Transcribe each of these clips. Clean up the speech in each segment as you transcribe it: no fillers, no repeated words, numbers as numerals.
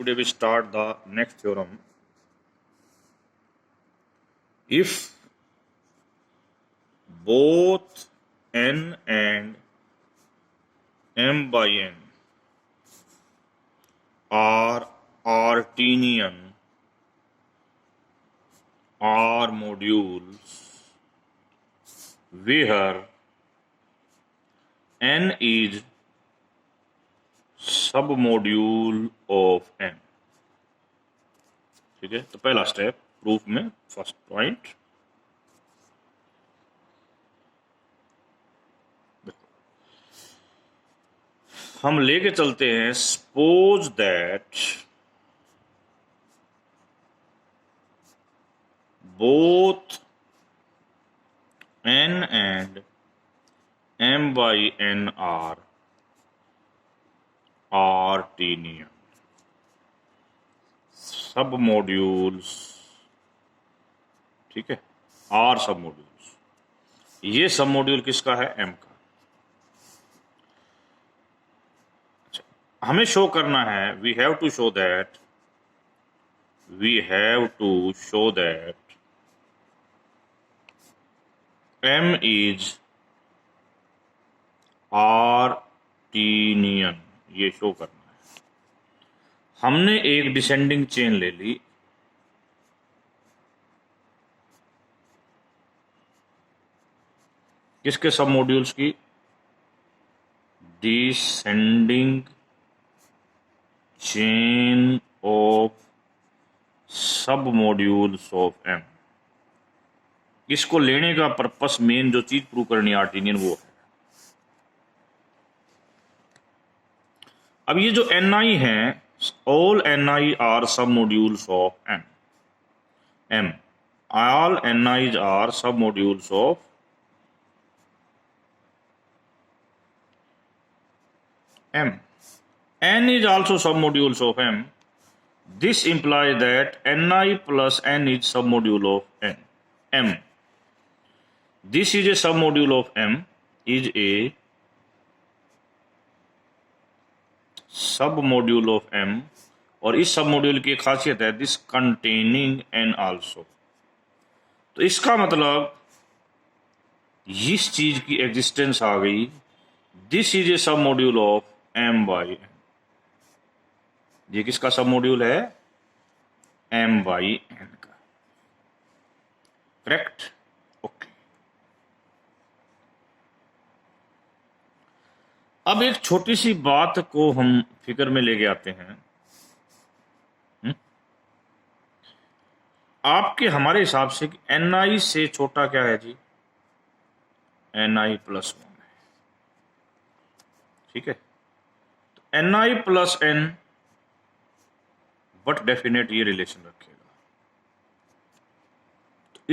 Today we start the next theorem. If both n and m by n are Artinian R modules where n is submodule of n. ठीक है, तो पहला step proof में first point हम लेके चलते हैं. Suppose that both n and m by n are Artinian submodules. ठीक है, आर सब मॉड्यूल्स. ये सब मॉड्यूल किसका है? एम का. अच्छा, हमें शो करना है. We have to show that M is Artinian. ये शो करना है. हमने एक डिसेंडिंग चेन ले ली. किसके सब मॉड्यूल्स की? डिसेंडिंग चेन ऑफ सब मॉड्यूल्स ऑफ एम. इसको लेने का पर्पस, मेन जो चीज प्रूव करनी है आर्टिनियन, वो है. अब ये जो ni है, all ni are submodules of M. All ni's are submodules of m. n is also submodules of m. This implies that ni plus n is submodule of m. This is a submodule of m. Is a submodule of m. और इस submodule की एक खासियत है, this containing n also. तो इसका मतलब इस चीज की एग्जिस्टेंस आ गई. This is A submodule of m by n. ये किसका सब मॉड्यूल है? m by n का. करेक्ट? ओके. अब एक छोटी सी बात को हम फिक्र में लेके आते हैं. आपके हमारे हिसाब से ni से छोटा क्या है जी? ni प्लस 1 है. ठीक है, ni plus n but definite ये रिलेशन रखेगा.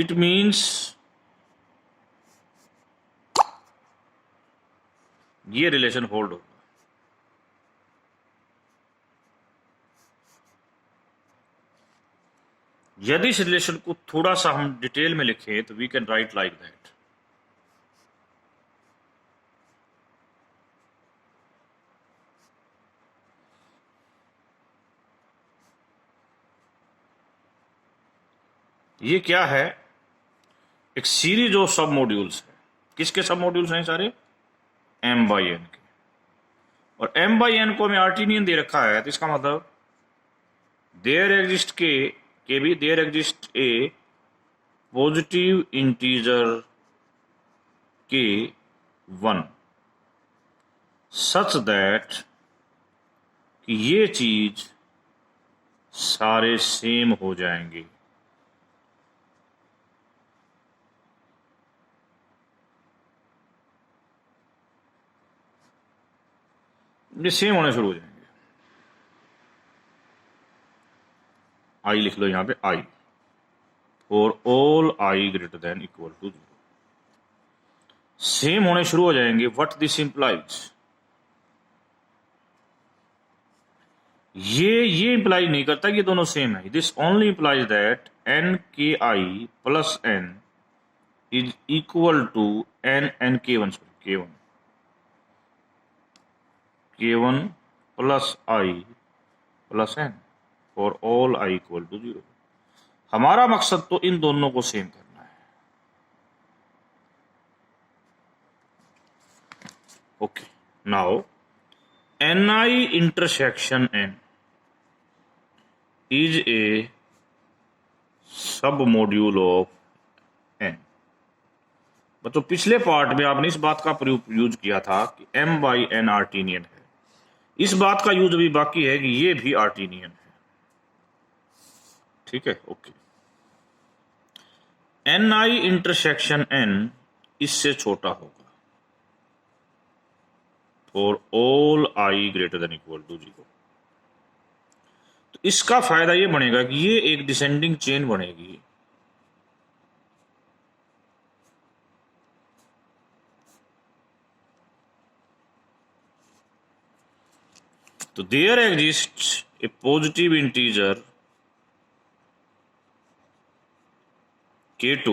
इट मीन्स ये रिलेशन होल्ड होगा. यदि इस रिलेशन को थोड़ा सा हम डिटेल में लिखें तो we can write like that. ये क्या है? एक सीरीज ऑफ सब मॉड्यूल्स है. किसके सब मॉड्यूल्स हैं? सारे m by n के. और m by n को हमें आर्टिनियन दे रखा है, तो इसका मतलब there exist a positive integer k 1 such that कि ये चीज सारे सेम हो जाएंगे. ये सेम होने शुरू हो जाएंगे. आई लिख लो यहां पे. I for all i greater than equal to 0. Same होने शुरू हो जाएंगे. What this implies? ये इंप्लाई नहीं करता कि ये दोनों सेम है. This only implies that n k i plus n is equal to n k1 k1 plus i plus n. For all i equal to 0। हमारा मकसद तो इन दोनों को सेम करना है। Okay, now ni intersection n is a सब module of n। मतलब पिछले पार्ट में आपने इस बात का प्रयोग यूज किया था कि m बाई n आर्टीनियन है। इस बात का यूज अभी बाकी है कि ये भी आर्टीनियन है। ठीक है, ओके। ni इंटरसेक्शन n इससे छोटा होगा for all i greater than equal to 0। तो इसका फायदा ये बनेगा कि ये एक डिसेंडिंग चेन बनेगी। तो there exist a positive integer k2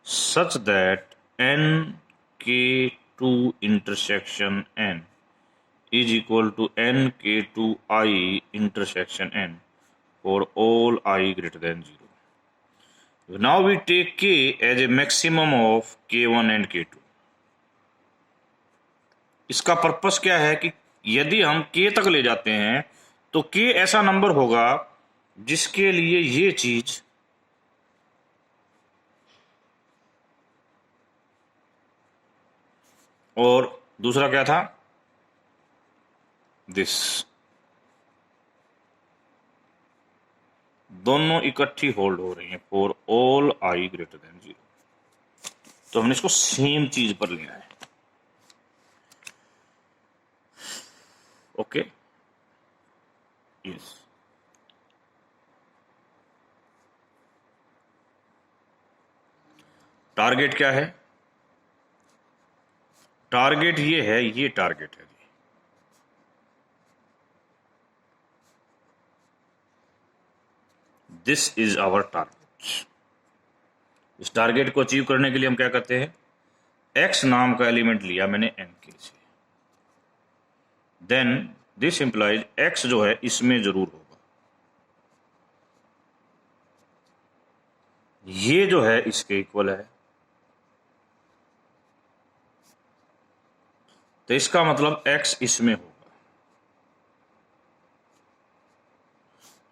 such that n k2 intersection n is equal to n k2 I intersection n for all I greater than 0. Now we take k as a maximum of k1 and k2. इसका purpose क्या है कि यदि हम k तक ले जाते हैं तो k ऐसा नंबर होगा जिसके लिए ये चीज और दूसरा क्या था, दिस, दोनों इकट्ठी होल्ड हो रही हैं for all i greater then 0। तो हमने इसको सेम चीज पर लिया है। Okay, yes. टारगेट क्या है? टारगेट ये है, ये टारगेट है। This is our target. इस टारगेट को अचीव करने के लिए हम क्या करते हैं, x नाम का एलिमेंट लिया मैंने n के से, देन दिस इंप्लाइज x जो है इसमें जरूर होगा, ये जो है इसके इक्वल है। तो इसका मतलब x इसमें होगा।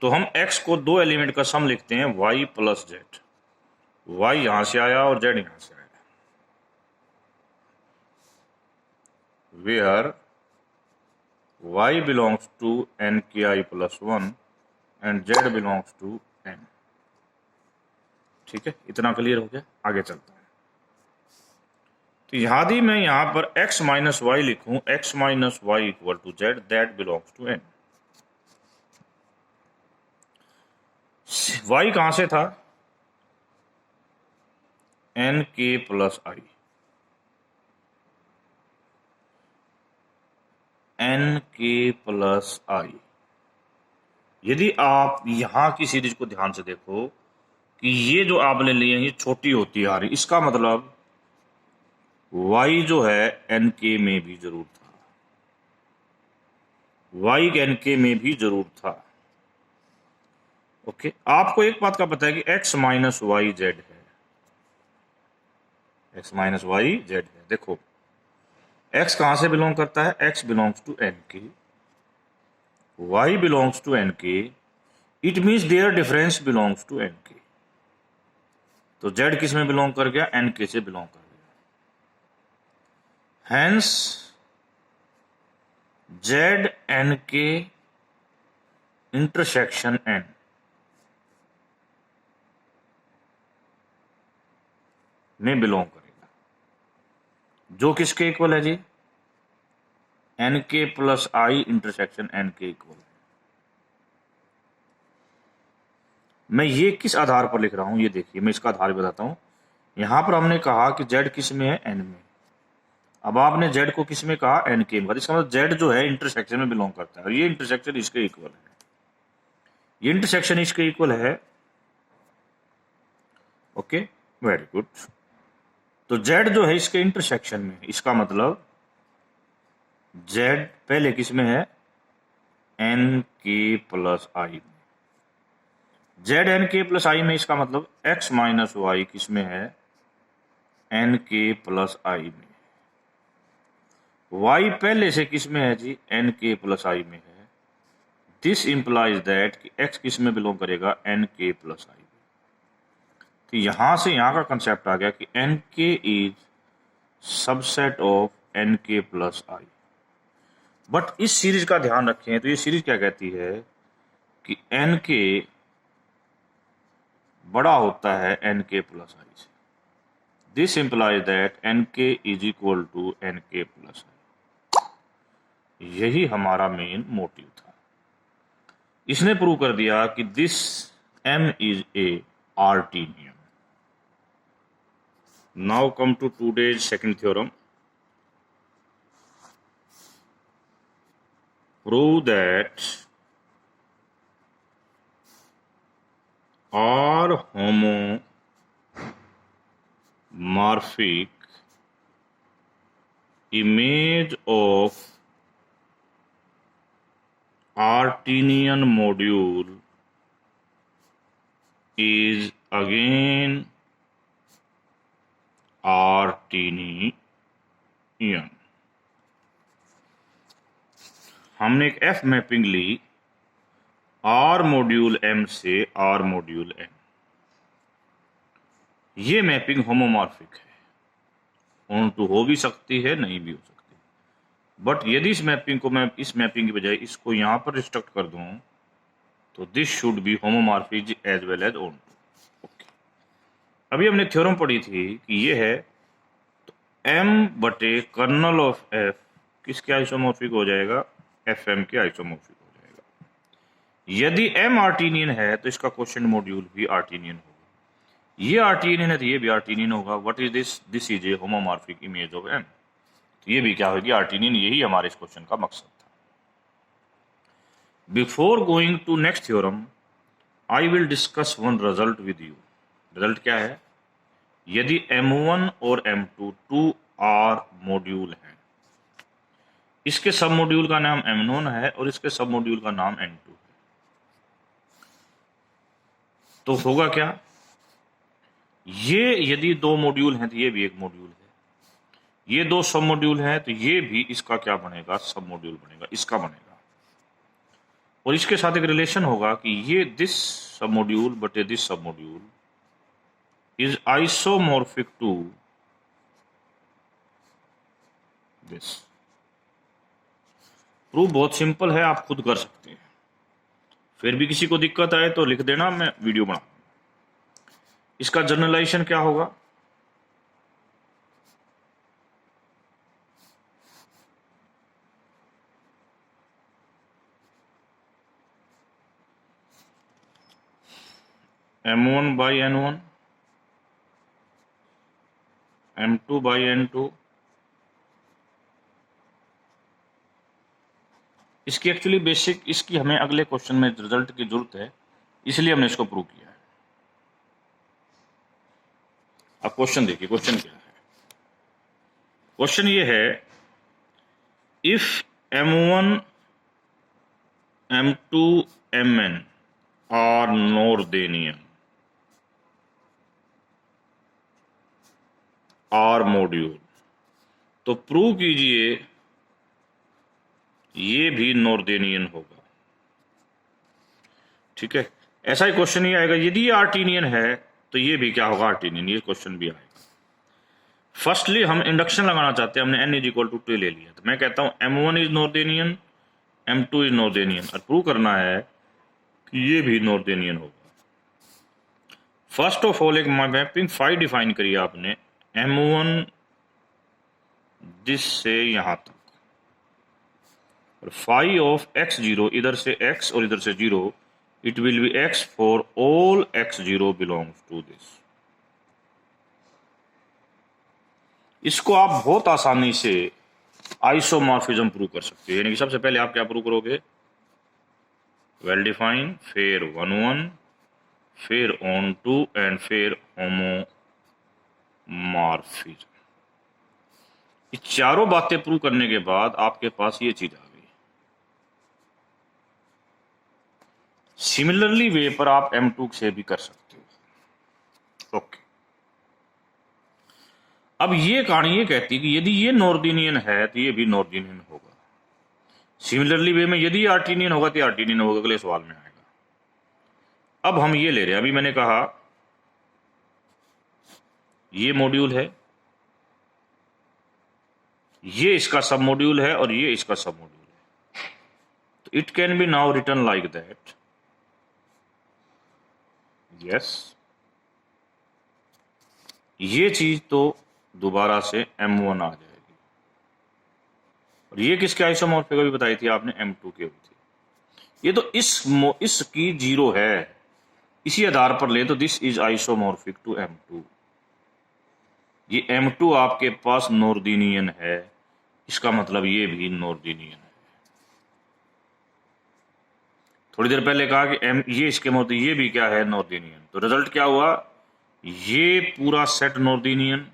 तो हम x को दो एलिमेंट का सम लिखते हैं y प्लस जेड। y यहां से आया और z यहां से आया, where y belongs to n k i plus 1 and z belongs to n। ठीक है, इतना क्लियर हो गया। आगे चलते हैं। तो यदि मैं यहां पर x माइनस वाई लिखूं, x minus y equal to z, that belongs to n। y कहां से था, n k plus i, n k plus i. यदि आप यहां की सीरीज को ध्यान से देखो कि ये जो आपने लिए ये छोटी होती आ रही, इसका मतलब y जो है n k में भी जरूर था, y n k में भी जरूर था। ओके, आपको एक बात का पता है कि x माइनस वाई जेड है, x माइनस वाई जेड है। देखो x कहां से बिलोंग करता है, x belongs to n k, y belongs to n k, it means there difference belongs to n k। तो z किस में बिलोंग कर गया, n k से बिलोंग कर गया। Hence z n k intersection n में बिलोंग करेगा, जो किसके इक्वल है जी, n k plus I intersection n के इक्वल है। मैं ये किस आधार पर लिख रहा हूं, ये देखिए, मैं इसका आधार बताता हूं। यहां पर हमने कहा कि z किस में है, n में। अब आपने z को किस में कहा, n के में। इसका मतलब z जो है इंटरसेक्शन में बिलोंग करता है, और ये इंटरसेक्शन इसके इक्वल है, ये इंटरसेक्शन इसके इक्वल है। Okay, very good. तो z जो है इसके इंटरसेक्शन में, इसका मतलब z पहले किस में है, एन के प्लस आई में। जेड एन के प्लस आई में इसका मतलब एक्स माइनस वाई किस में है, एन के प्लस आई में। वाई पहले से किस में है जी, एन के प्लस आई में है। दिस इंप्लाइज दैट कि एक्स किस में बिलोंग करेगा, एन के प्लस आई में। तो यहां से यहां का कंसेप्ट आ गया कि एन के इज सबसेट ऑफ एन के प्लस आई। बट इस सीरीज का ध्यान रखें तो ये सीरीज क्या कहती है कि एन के बड़ा होता है एन के प्लस आई से। दिस इंप्लाइज दैट एन के इज इक्वल टू एन के प्लस आई। यही हमारा मेन मोटिव था। इसने प्रूव कर दिया कि this M is a Artinian. Now come to today's second theorem. Prove that R homomorphic image of Artinian module is again Artinian। हमने एक एफ मैपिंग ली आर मॉड्यूल एम से आर मॉड्यूल एम। ये mapping homomorphic है, onto हो भी सकती है, नहीं भी हो सकती। बट यदि इस मैपिंग को मैं इस मैपिंग की बजाय इसको यहां पर रिस्ट्रिक्ट कर दूं तो this should be homomorphic as well as onto. Okay, अभी हमने थ्योरम पढ़ी थी कि ये है तो एम बटे कर्नल ऑफ एफ किसके आइसोमॉर्फिक हो जाएगा, एफ एम के आइसोमॉर्फिक हो जाएगा। यदि एम आर्टीनियन है तो इसका क्वेश्चन मॉड्यूल भी आर्टीनियन होगा। ये आर्टीनियन है तो ये भी आर्टीनियन होगा। What is this, this is a homomorphic image of M. तो ये भी क्या होगी, आर्टीनियन। यही हमारे इस क्वेश्चन का मकसद था। Before going to next theorem I will discuss one result with you. Result क्या है, यदि M1 और M2 टू आर मॉड्यूल हैं, इसके सब मॉड्यूल का नाम M1 है और इसके सब मॉड्यूल का नाम M2 है, तो होगा क्या, ये यदि दो मॉड्यूल हैं तो ये भी एक मॉड्यूल है, ये दो सब मॉड्यूल हैं तो ये भी इसका क्या बनेगा, सब मॉड्यूल बनेगा, इसका बनेगा। और इसके साथ एक रिलेशन होगा कि ये दिस सब मॉड्यूल बटे this sub module is isomorphic to this. Proof बहुत सिंपल है, आप खुद कर सकते हैं। फिर भी किसी को दिक्कत आए तो लिख देना, मैं वीडियो बना। इसका जनरलाइजेशन क्या होगा, M1 by N1, M2 by N2। इसकी एक्चुअली बेसिक, इसकी हमें अगले क्वेश्चन में रिजल्ट की जरूरत है, इसलिए हमने इसको प्रूव किया है। अब क्वेश्चन देखिए, क्वेश्चन क्या है। क्वेश्चन ये है, if M1 M2 Mn are Noetherian are module, तो प्रूव कीजिए ये भी नॉर्देनियन होगा। ठीक है, ऐसा ही क्वेश्चन ही आएगा, यदि ये आर्टीनियन है तो ये भी क्या होगा, आर्टीनियन। ये क्वेश्चन भी आएगा। फर्स्टली हम इंडक्शन लगाना चाहते हैं, हमने n इज इक्वल टू 2 ले लिया, तो मैं कहता हूं M1 इज नॉर्देनियन, M2 इज नॉर्देनियन, और प्रूव करना है कि ये भी नॉर्देनियन होगा। फर्स्ट ऑफ ऑल एक मैपिंग फाई डिफाइन करिए आपने, M1 दिस से यहां तक, और फाई ऑफ x0, इधर से x और इधर से 0, it will be x for all x0 belongs to this. इसको आप बहुत आसानी से आइसोमॉर्फिज्म प्रूव कर सकते हैं। यानी कि सबसे पहले आप क्या प्रूव करोगे, वेल डिफाइन, फिर 1 1, फिर ऑन टू, एंड फिर होमोमॉर्फिज्म। ये चारों बातें प्रूव करने के बाद आपके पास ये चीज आ गई। सिमिलरली वे पर आप M2 से भी कर सकते हो। ओके, अब ये कहानी ये कहती है कि यदि ये नॉर्दिनियन है तो ये भी नॉर्दिनियन होगा। सिमिलरली वे में यदि आर्टिनियन होगा तो आर्टिनियन होगा, अगले सवाल में आएगा। अब हम ये ले रहे हैं, अभी मैंने कहा ये मॉड्यूल है, ये इसका सब मॉड्यूल है और ये इसका सब मॉड्यूल है। तो it can be now written like that, yes, ये चीज तो दोबारा से M1 आ जाएगी। और ये किसके आइसोमॉर्फिक अभी बताई थी आपने, M2 की हुई थी। ये तो इसकी 0 है, इसी आधार पर ले तो this is isomorphic to M2। ये M2 आपके पास नॉर्दिनियन है, इसका मतलब ये भी नॉर्दिनियन है। थोड़ी देर पहले कहा कि ये इसके मतलब ये भी क्या है, नॉर्दिनियन। तो रिजल्ट क्या हुआ, ये पूरा सेट नॉर्दिनियन,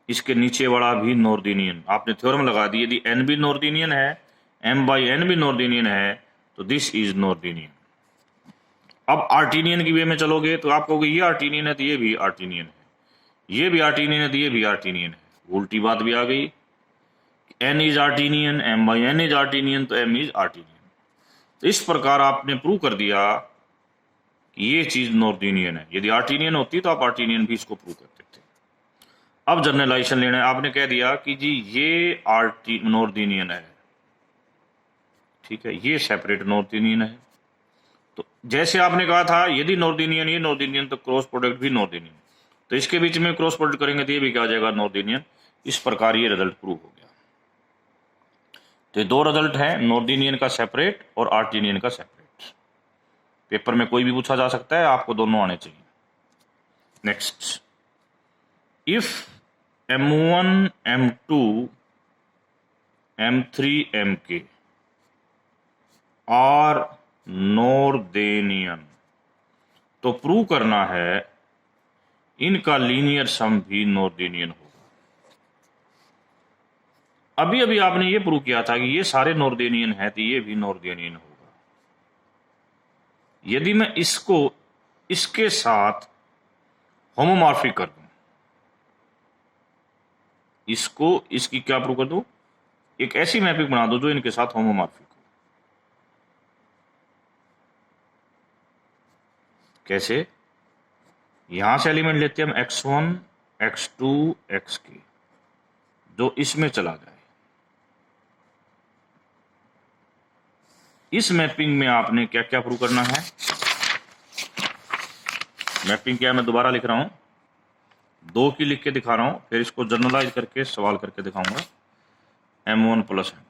इसके नीचे वाला भी नॉर्दिनियन। आपने थ्योरम लगा दी, यदि n भी नॉर्दिनियन है, m/n भी नॉर्दिनियन है, तो दिस इज नॉर्दिनियन। अब आर्टिनियन की वे में चलोगे तो आप कहोगे ये आर्टिनियन है तो ये भी आर्टिनियन है, ये भी आर्टिनियन है तो ये भी आर्टिनियन है। उल्टी बात भी आ गई, n इज आर्टिनियन, m/n इज आर्टिनियन, तो m इज आर्टिनियन। तो इस प्रकार आपने प्रूव कर दिया कि ये चीज नॉर्दिनियन है। यदि आर्टिनियन होती तो आप आर्टिनियन भी इसको प्रूव करते थे। अब जनरलाइजेशन लेना है, आपने कह दिया कि जी ये नॉर्दिनियन है, ठीक है, ये सेपरेट नॉर्दिनियन है। तो जैसे आपने कहा था यदि नॉर्दिनियन ये नॉर्दिनियन तो क्रॉस प्रोडक्ट भी नॉर्दिनियन, तो इसके बीच में क्रॉस प्रोडक्ट करेंगे तो ये भी क्या आ जाएगा, नॉर्दिनियन। इस प्रकार ये रिजल्ट प्रूव हो गया। तो ये दो रिजल्ट हैं, नॉर्दिनियन का सेपरेट और आर्टिनियन का सेपरेट। पेपर में कोई भी पूछा जा सकता है, आपको दोनों आने चाहिए। Next, if M1 M2 M3 Mk are Noetherian, तो प्रूव करना है इनका लीनियर सम भी नॉर्देनियन होगा। अभी अभी आपने ये प्रूव किया था कि ये सारे नॉर्देनियन है तो ये भी नॉर्देनियन होगा। यदि मैं इसको इसके साथ होमोमॉर्फिक कर दूं, इसको इसकी क्या प्रूव कर दूं, एक ऐसी मैपिंग बना दो जो इनके साथ होमोमॉर्फिक हो। कैसे, यहां से एलिमेंट लेते हैं हम x1 x2 xk, जो इसमें चला जाए। इस मैपिंग में आपने क्या क्या प्रूव करना है, मैपिंग क्या मैं दोबारा लिख रहा हूं, 2 की लिख के दिखा रहा हूं, फिर इसको जनरलाइज करके सवाल करके दिखाऊंगा। M1 plus M2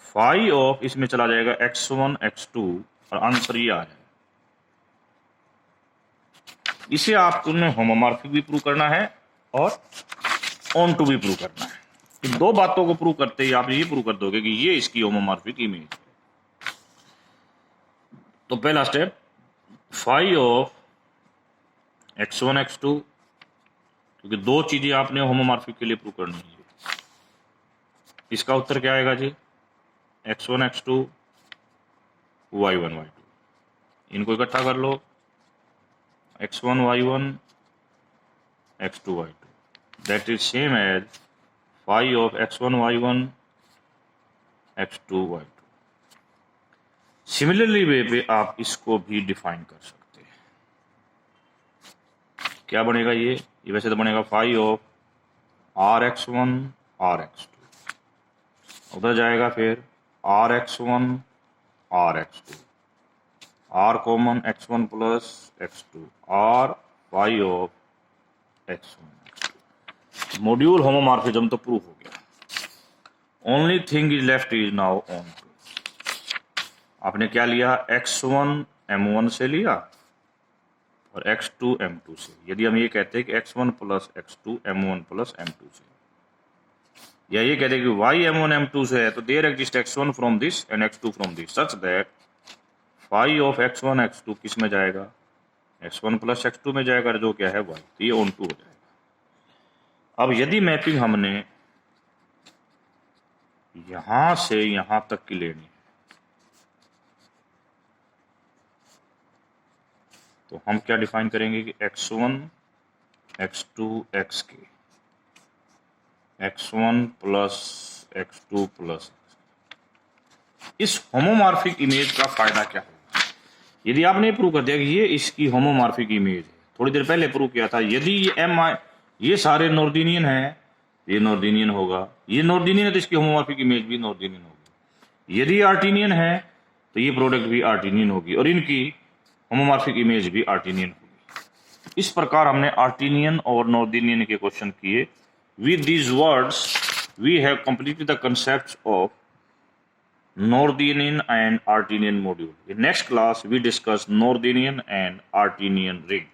phi of, इसमें चला जाएगा x1 x2 और आंसर ये आ जाएगा। इसे आपको होमोमॉर्फिक भी प्रूव करना है और ऑन टू भी प्रूव करना है। इन दो बातों को प्रूव करते ही आप ये प्रूव कर दोगे कि ये इसकी होमोमॉर्फिक इमेज है। तो पहला step, phi of x1 x2, क्योंकि दो चीजें आपने होमोमॉर्फिक के लिए प्रूव करनी है। इसका उत्तर क्या आएगा जी, x1 x2 y1 y2, इनको इकट्ठा कर लो, x1 y1 x2 y2, that is same as phi of x1 y1 x2 y2। Similarly way पे आप इसको भी डिफाइन कर सकते हैं। क्या बनेगा ये वैसे तो बनेगा phi of rx1 rx2, उधर जाएगा फिर rx1 rx2, r common x1 plus x2, r phi of x1 x2। Module homomorphism तो प्रूव हो गया। Only thing is left is now onto. आपने क्या लिया, x1 m1 से लिया और x2 m2 से। यदि हम ये कहते हैं कि x1 plus x2 m1 plus m2 से, या ये कहते हैं कि y m1 m2 से है, तो there exist x1 from this and x2 from this such that phi of x1 x2 किस में जाएगा, x1 प्लस x2 में जाएगा, जो क्या है y, तो ये ऑन टू हो जाएगा। अब यदि मैपिंग हमने यहां से यहां तक की लेनी है, तो हम क्या डिफाइन करेंगे कि x1 x2 xk, x1 plus x2 plus. इस होमोमॉर्फिक इमेज का फायदा क्या है? यदि आपने प्रूव कर दिया कि ये इसकी होमोमॉर्फिक इमेज है, थोड़ी देर पहले प्रूव किया था, यदि ये सारे नॉर्दिनियन हैं, ये नॉर्दिनियन होगा, ये नॉर्दिनियन है तो इसकी होमोमॉर्फिक इमेज भी नॉर्दिनियन होगी। यदि आर्टिनियन है तो ये प्रोडक्ट भी आर्टिनियन होगी और इनकी होमोमॉर्फिक इमेज भी आर्टिनियन होगी। इस प्रकार हमने आर्टिनियन और नॉर्दिनियन के क्वेश्चन किए। With these words we have completed the concepts of Northenian and Artinian module. In next class, we discuss Northenian and Artinian ring.